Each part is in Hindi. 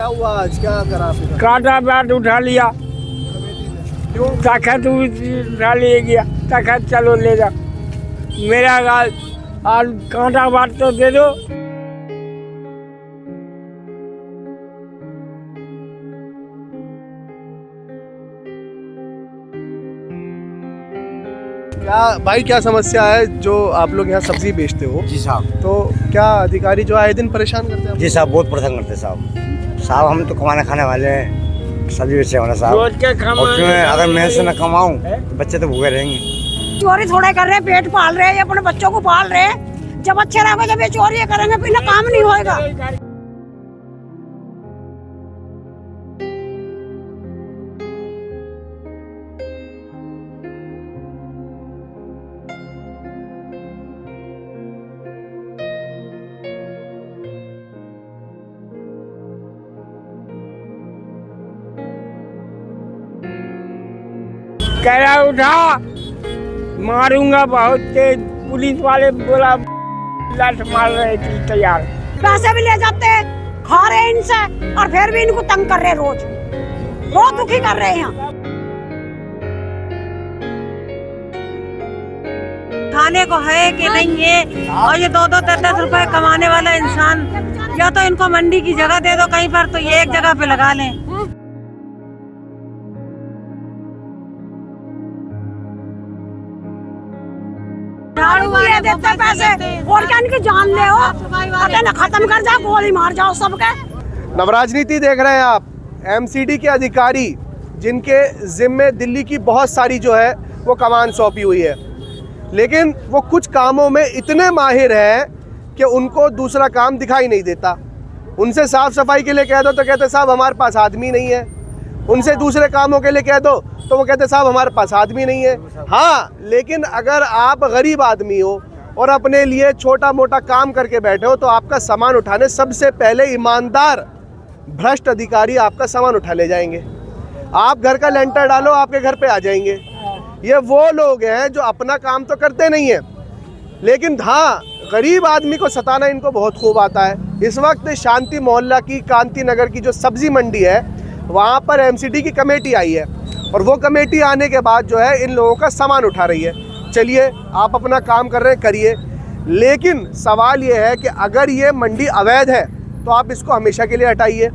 हुआ आज, क्या करा आपने? कांटा बाट उठा लिया। क्यों? तखत उठा ले गया, तखत चलो ले जा। मेरा गाल और कांटा बाट तो दे दो। क्या भाई, क्या समस्या है जो आप लोग यहाँ सब्जी बेचते हो? जी साहब। तो क्या अधिकारी जो आए दिन परेशान करते हैं? जी साहब, बहुत परेशान करते हैं साहब। हम तो कमाने खाने वाले हैं, सब्जी बेचने वाले साहब। रोज के उसमें अगर मैं से न कमाऊं तो बच्चे तो भूखे रहेंगे। चोरी थोड़े कर रहे हैं, पेट पाल रहे हैं, अपने बच्चों को पाल रहे हैं। जब अच्छे रहोगे, जब ये चोरी करेंगे फिर ना काम नहीं होएगा। कह रहा उठा, मारूंगा बहुत तेज। पुलिस वाले बोला लाठ मार रहे थे तैयार। पैसे भी ले जाते हैं, खा रहे हैं इनसे, और फिर भी इनको तंग कर रहे हैं। रोज दुखी कर रहे हैं। यहाँ खाने को है कि नहीं है, और ये 2-2, 10-10 रुपए कमाने वाला इंसान, या तो इनको मंडी की जगह दे दो कहीं पर, तो ये एक जगह पे लगा लें। ये देते पैसे, और क्या इनकी जान ले हो, पता ना खत्म कर जाओ, गोली मार जाओ सबके। नवराजनीति देख रहे हैं आप। एमसीडी के अधिकारी जिनके जिम्मे दिल्ली की बहुत सारी जो है वो कमान सौंपी हुई है, लेकिन वो कुछ कामों में इतने माहिर हैं कि उनको दूसरा काम दिखाई नहीं देता। उनसे साफ सफाई के लिए कह दो तो कहते साहब हमारे पास आदमी नहीं है। उनसे दूसरे कामों के लिए कह दो तो वो कहते साहब हमारे पास आदमी नहीं है। हाँ, लेकिन अगर आप गरीब आदमी हो और अपने लिए छोटा मोटा काम करके बैठे हो तो आपका सामान उठाने सबसे पहले ईमानदार भ्रष्ट अधिकारी आपका सामान उठा ले जाएंगे। आप घर का लेंटर डालो, आपके घर पे आ जाएंगे। ये वो लोग हैं जो अपना काम तो करते नहीं है, लेकिन हाँ, गरीब आदमी को सताना इनको बहुत खूब आता है। इस वक्त शांति मोहल्ला की कांति नगर की जो सब्जी मंडी है, वहाँ पर एमसीडी की कमेटी आई है, और वो कमेटी आने के बाद जो है इन लोगों का सामान उठा रही है। चलिए, आप अपना काम कर रहे हैं, करिए, लेकिन सवाल ये है कि अगर ये मंडी अवैध है तो आप इसको हमेशा के लिए हटाइए,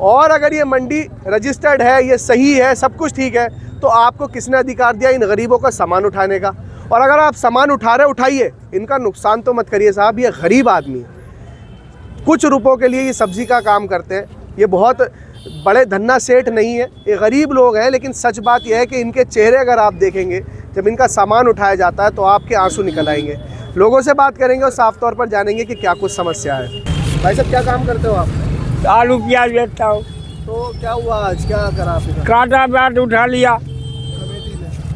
और अगर ये मंडी रजिस्टर्ड है, ये सही है, सब कुछ ठीक है, तो आपको किसने अधिकार दिया इन गरीबों का सामान उठाने का? और अगर आप सामान उठा रहे, उठाइए, इनका नुकसान तो मत करिए साहब। ये गरीब आदमी कुछ रुपयों के लिए ये सब्जी का काम करते हैं। ये बहुत बड़े धन्ना सेठ नहीं है, ये गरीब लोग हैं, लेकिन सच बात यह है कि इनके चेहरे अगर आप देखेंगे जब इनका सामान उठाया जाता है तो आपके आंसू निकल आएंगे। लोगों से बात करेंगे और साफ तौर पर जानेंगे कि क्या कुछ समस्या है। भाई साहब, क्या काम करते हो आप? आलू प्याज बेचता हूँ। तो क्या हुआ आज, क्या करा आपने? कांटा बाट उठा लिया।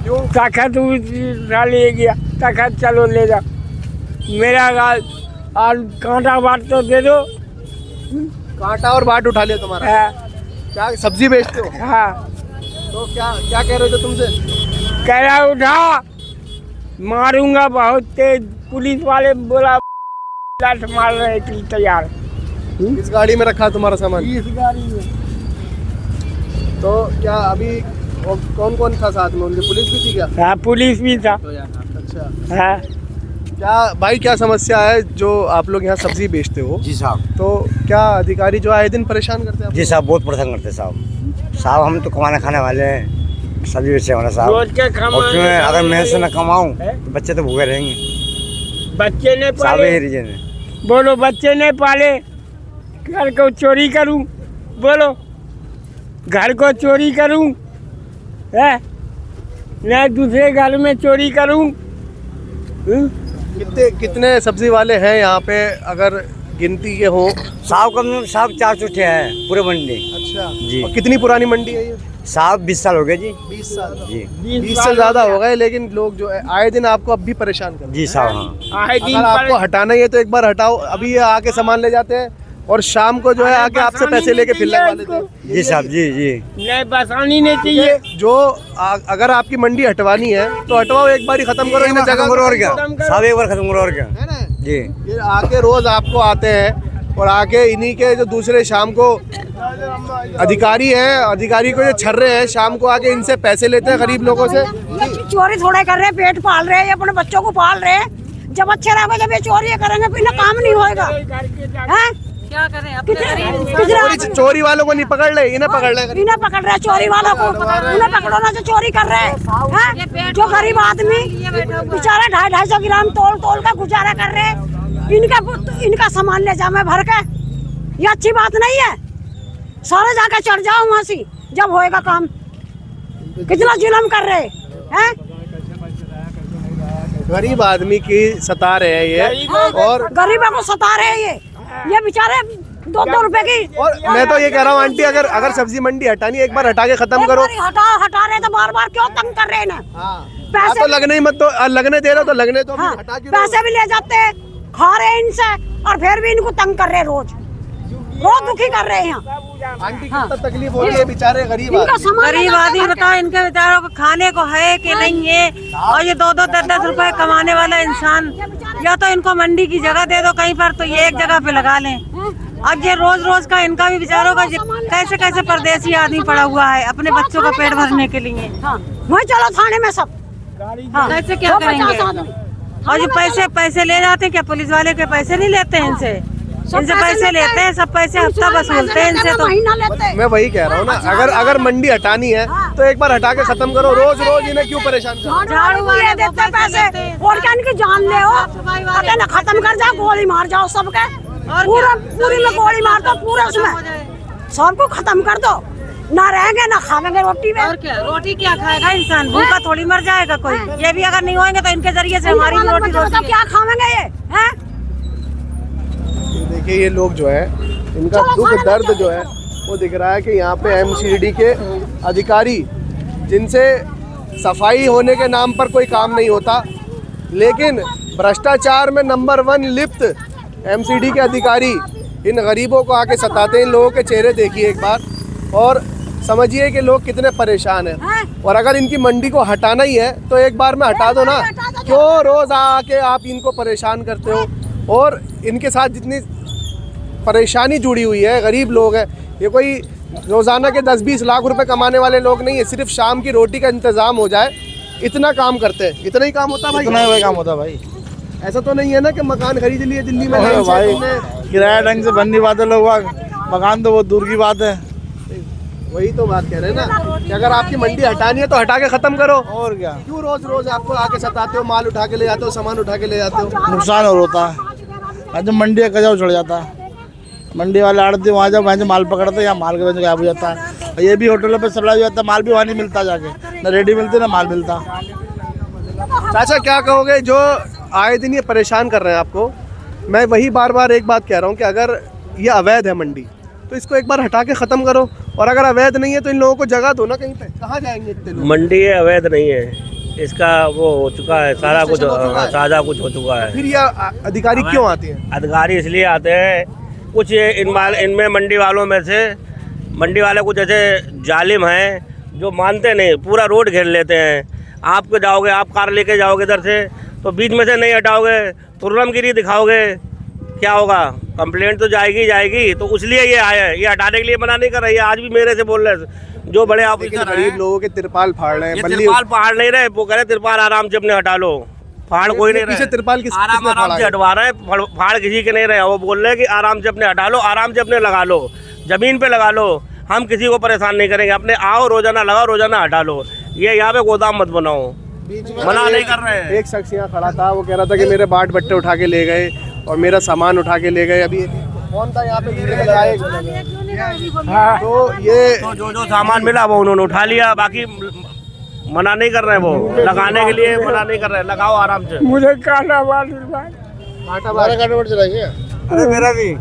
क्यों? तखत उठा ले गया, तखत चलो ले जा। मेरा गाल और कांटा बाट तो दे दो। कांटा और बाट उठा लिया तुम्हारा? हाँ। क्या सब्जी बेचते हो? हाँ। तो क्या क्या कह रहे थे तुमसे? कह रहा उठा, मारूंगा बहुत तेज। पुलिस वाले बोला लाठ मार रहे थे तैयार। इस गाड़ी में रखा तुम्हारा सामान? इस गाड़ी में। तो क्या अभी कौन कौन था साथ में? उनके पुलिस भी थी क्या? हाँ, पुलिस भी था। अच्छा। हाँ। क्या भाई, क्या समस्या है जो आप लोग यहाँ सब्जी बेचते हो? जी साहब। तो क्या अधिकारी जो आए दिन परेशान करते हैं? जी साहब, बहुत परेशान करते हैं साहब। हम तो कमाने खाने वाले हैं, सब्जी बेचने वाले साहब। रोज के उसमें अगर मैं से न कमाऊं तो बच्चे तो भूखे रहेंगे। बच्चे ने साहब पाले। यही रीजन है। बोलो, बच्चे ने पाले, घर को चोरी करूं? बोलो, घर को चोरी करूं है? मैं दूसरे घर में चोरी करूं? कितने सब्जी वाले हैं यहाँ पे, अगर गिनती के हो? साहब कम साहब 4 चुटे हैं पूरे मंडी। अच्छा जी। और कितनी पुरानी मंडी है ये? साहब 20 साल हो गए जी। 20 साल? जी। 20 से ज़्यादा हो गए, लेकिन लोग जो है आए दिन आपको अब भी परेशान करते हैं। जी साहब। हाँ। आए दिन अगर आपको हटाना ही है तो एक बार हटाओ। अभी ये आके सामान ले जाते हैं और शाम को जो है आके आपसे पैसे लेके फिर लगवा लेते हैं। जी साहब। जी जी। नहीं, बसानी नहीं चाहिए। जो अगर आपकी मंडी हटवानी है तो हटवाओ, एक बार ही खत्म करो इन्हें जगह। और क्या साहब, एक बार खत्म करो और क्या। है ना? जी। ये आके रोज आपको आते हैं और आके इन्हीं के जो दूसरे शाम को अधिकारी हैं, अधिकारी को जो छर रहे हैं, शाम को आके इनसे पैसे लेते हैं गरीब लोगों से। चोरी थोड़े कर रहे हैं, पेट पाल रहे हैं, अपने बच्चों को पाल रहे हैं। जब अच्छे रहेंगे, जब ये चोरी करेंगे फिर इन्हें काम नहीं होएगा। हैं? क्या करें अपने चोरी वालों को नहीं पकड़ रहे, इन्हें पकड़ रहे हैं। इन्हें पकड़ रहे हैं, चोरी वालों को। उन्हें पकड़ो ना जो चोरी कर रहे हैं। जो गरीब आदमी बेचारा 250 ग्राम तोल तोल का गुजारा कर रहे हैं, इनका सामान ले जाओ मैं भर के। ये अच्छी बात नहीं है। सारे जाके चढ़ जाओ वहाँ से जब होएगा काम। कितना जुल्म कर रहे हैं। गरीब आदमी की सता रहे हैं ये, और गरीबों को सता रहे हैं ये बेचारे 2-2 रुपए की। और मैं तो ये कह रहा हूँ आंटी, अगर सब्जी मंडी हटानी है, एक बार हटा के खत्म करो। हटा रहे तो बार बार क्यों तंग कर रहे हैं ना। पैसे तो लगने ही मत, तो लगने दे रहे तो लगने तो हाँ, हटा के पैसे भी ले जाते हैं, खा रहे हैं इनसे, और फिर भी इनको तंग कर रहे हैं। रोज दुखी कर रहे हैं। आंटी कितना तकलीफ हो रही है बेचारे गरीब इनका आदमी। सामान गरीब आदमी बताओ, इनके बेचारों को खाने को है कि नहीं है। और ये 2-2, 10-10 रुपए कमाने वाला इंसान, या तो इनको मंडी की जगह दे दो कहीं पर, तो ये एक जगह पे लगा लें। अब ये रोज रोज का इनका भी बेचारों का कैसे कैसे परदेसी आदमी पड़ा हुआ है अपने बच्चों का पेट भरने के लिए। वही चलो थाने में सब। कैसे क्या करेंगे। और ये पैसे ले जाते हैं क्या, पुलिस वाले के पैसे नहीं लेते हैं इनसे पैसे लेते हैं, सब पैसे हफ्ता वसूलते हैं इनसे। तो महीना लेते। मैं वही कह रहा हूँ ना, अगर मंडी हटानी है तो एक बार हटा के खत्म करो। रोज रोज इन्हें क्यों परेशान करो। झाड़ू वाले देते पैसे और क्या इनकी जान ले हो। पता ना खत्म कर जाओ, गोली मार जाओ सबके। पूरी में गोली मार दो, पूरे उसमें सबको खत्म कर दो। ना रहेंगे ना खाएंगे रोटी में। और क्या, रोटी क्या खाएगा इंसान, भूखा थोड़ी मर जाएगा कोई। ये भी अगर नहीं होंगे तो इनके जरिए से हमारी भी रोटी रोटी क्या खाएंगे ये हैं? देखिए ये लोग जो है, इनका दुख दर्द जो है वो दिख रहा है कि यहाँ पे एमसीडी के अधिकारी, जिनसे सफाई होने के नाम पर कोई काम नहीं होता, लेकिन भ्रष्टाचार में नंबर 1 लिप्त एमसीडी के अधिकारी इन गरीबों को आके सताते हैं। इन लोगों के चेहरे देखिए एक बार और समझिए कि लोग कितने परेशान हैं। और अगर इनकी मंडी को हटाना ही है तो एक बार में हटा दो ना। क्यों रोज़ आके आप इनको परेशान करते हो। और इनके साथ जितनी परेशानी जुड़ी हुई है, गरीब लोग हैं, ये कोई रोज़ाना के 10-20 लाख रुपए कमाने वाले लोग नहीं है। सिर्फ शाम की रोटी का इंतज़ाम हो जाए, इतना काम करते हैं। इतना ही काम होता है भाई, इतना ही काम होता है भाई। ऐसा तो नहीं है ना कि मकान खरीद लिए दिल्ली में भाई किराया ढंग से बनने बात है, लोग मकान तो बहुत दूर की बात है। वही तो बात कह रहे हैं ना कि अगर आपकी मंडी हटानी है तो हटा के खत्म करो। और क्या, क्यों रोज रोज आपको आके सताते हो, माल उठा के ले जाते हो, सामान उठा के ले जाते हो। नुकसान और होता है। जब मंडी का कजाव चढ़ जाता है, मंडी वाले आड़ती वहाँ जब वहाँ माल पकड़ते हैं या माल के वजह गायब हो जाता है। ये भी होटलों पे सप्लाई हो जाता है, माल भी वहाँ नहीं मिलता, जाके ना रेडी मिलती ना माल मिलता। चाचा क्या कहोगे जो आए दिन ये परेशान कर रहे हैं आपको। मैं वही बार बार एक बात कह रहा हूँ कि अगर ये अवैध है मंडी तो इसको एक बार हटा के ख़त्म करो, और अगर अवैध नहीं है तो इन लोगों को जगह दो ना कहीं पे। कहाँ जाएंगे इतने लोग। मंडी है, अवैध नहीं है, इसका वो हो चुका है, सारा कुछ सारा कुछ हो चुका है। फिर ये अधिकारी क्यों आते हैं। अधिकारी इसलिए आते हैं, कुछ इनमें मंडी वालों में से मंडी वाले कुछ ऐसे जालिम हैं जो मानते नहीं, पूरा रोड घेर लेते हैं। आप जाओगे, आप कार लेके जाओगे इधर से तो बीच में से नहीं हटाओगे, तुर्रमगिरी दिखाओगे, क्या होगा, कंप्लेंट तो जाएगी। तो इसलिए ये आए हैं, ये हटाने के लिए मना नहीं कर रही है। आज भी मेरे से बोल रहे हैं जो बड़े ऑफिसर गरीब लोगों के तिरपाल फाड़ रहे हैं। तिरपाल फाड़ नहीं रहे, वो कह रहे तिरपाल आराम से अपने हटा लो, फाड़ कोई नहीं रहे। तिरपाल आराम से हटवा रहे हैं, फाड़ किसी के नहीं रहे। वो बोल रहे हैं कि आराम से अपने हटा लो, आराम से अपने लगा लो, जमीन पे लगा लो, हम किसी को परेशान नहीं करेंगे। अपने आओ, रोजाना लगाओ, रोजाना हटा लो। ये यहाँ पे गोदाम मत बनाओ, मना नहीं कर रहे हैं। एक शख्स यहाँ खड़ा था, वो कह रहा था कि मेरे बाट बट्टे उठा के ले गए और मेरा सामान उठा के ले गए। अभी कौन था यहाँ पे तो ये जो सामान मिला वो उन्होंने उठा लिया, बाकी मना नहीं कर रहे हैं। वो लगाने के लिए मना नहीं कर रहे हैं, लगाओ आराम से। मुझे काटा बाल अरे मेरा भी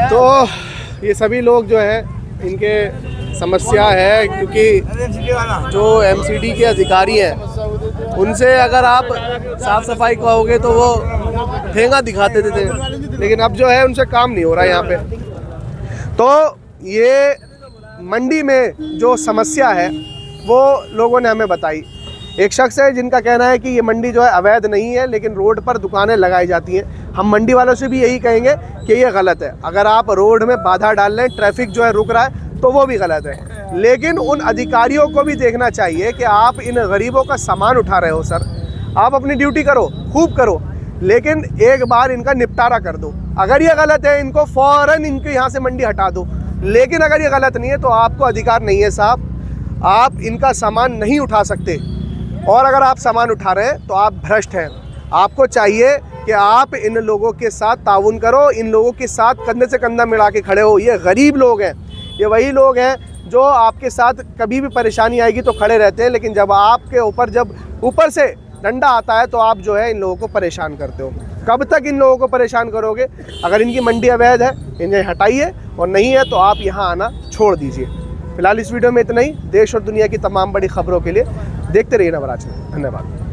तो ये सभी लोग जो है इनके समस्या है, क्योंकि जो एमसीडी के अधिकारी हैं उनसे अगर आप साफ सफाई कहोगे तो वो ठेंगा दिखाते थे, लेकिन अब जो है उनसे काम नहीं हो रहा है यहाँ पे। तो ये मंडी में जो समस्या है वो लोगों ने हमें बताई। एक शख्स है जिनका कहना है कि ये मंडी जो है अवैध नहीं है, लेकिन रोड पर दुकानें लगाई जाती हैं। हम मंडी वालों से भी यही कहेंगे कि ये गलत है। अगर आप रोड में बाधा डाल रहे हैं, ट्रैफिक जो है रुक रहा है, तो वो भी गलत है। लेकिन उन अधिकारियों को भी देखना चाहिए कि आप इन गरीबों का सामान उठा रहे हो सर, आप अपनी ड्यूटी करो, खूब करो, लेकिन एक बार इनका निपटारा कर दो। अगर ये गलत है, इनको फ़ौरन इनके यहाँ से मंडी हटा दो। लेकिन अगर ये गलत नहीं है तो आपको अधिकार नहीं है साहब, आप इनका सामान नहीं उठा सकते। और अगर आप सामान उठा रहे हैं तो आप भ्रष्ट हैं। आपको चाहिए कि आप इन लोगों के साथ ताउन करो, इन लोगों के साथ कंधे से कंधा मिला के खड़े हो। ये गरीब लोग हैं, ये वही लोग हैं जो आपके साथ कभी भी परेशानी आएगी तो खड़े रहते हैं, लेकिन जब आपके ऊपर जब ऊपर से डंडा आता है तो आप जो है इन लोगों को परेशान करते हो। कब तक इन लोगों को परेशान करोगे? अगर इनकी मंडी अवैध है, इन्हें हटाइए, और नहीं है तो आप यहाँ आना छोड़ दीजिए। फिलहाल इस वीडियो में इतना ही। देश और दुनिया की तमाम बड़ी खबरों के लिए देखते रहिए नवराज। धन्यवाद।